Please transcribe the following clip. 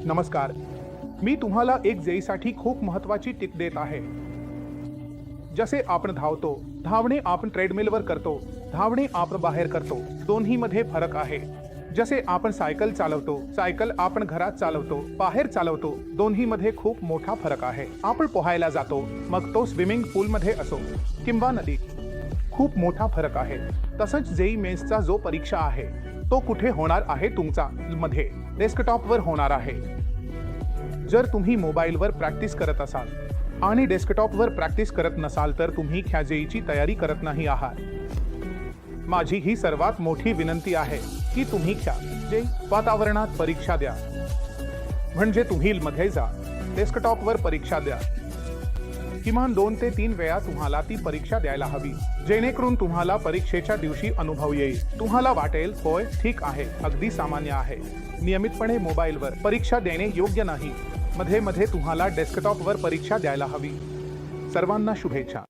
नमस्कार. मी तुम्हाला एक जेईसाठी खूप महत्त्वाची टिप देत आहे. जसे आपण धावतो, धावणे आपण ट्रेडमिलवर करतो, धावणे आपण बाहेर करतो, दोन्हीमध्ये फरक आहे. जसे आपण सायकल चालवतो, सायकल आपण घरात चालवतो, बाहेर चालवतो, दोन्हीमध्ये खूप मोठा फरक आहे. आपण पोहायला जातो, मग तो स्विमिंग पूलमध्ये असो किंवा नदीत, खूप मोठा फरक आहे. तसंच जेई मेन्सचा जो परीक्षा आहे तो कुठे होणार आहे? तुमचा मध्ये डेस्कटॉपवर होणार आहे. जर तुम्ही मोबाईलवर प्रॅक्टिस करत असाल आणि डेस्कटॉपवर प्रॅक्टिस करत नसाल तर तुम्ही ह्या जेईची तयारी करत नाही आहात. माझी ही सर्वात मोठी विनंती आहे की तुम्ही ह्या जेई वातावरणात परीक्षा द्या. म्हणजे तुम्ही मध्ये जा, डेस्कटॉपवर परीक्षा द्या. किमान 2 ते 3 वेळा तुम्हाला ती परीक्षा द्यायला हवी, जेणेकरून तुम्हाला परीक्षेच्या दिवशी अनुभव येईल. तुम्हाला वाटेल, होय ठीक आहे, अगदी सामान्य आहे. नियमितपणे मोबाईलवर परीक्षा देणे योग्य नाही. मध्ये मध्ये तुम्हाला डेस्कटॉपवर परीक्षा द्यायला हवी. सर्वांना शुभेच्छा.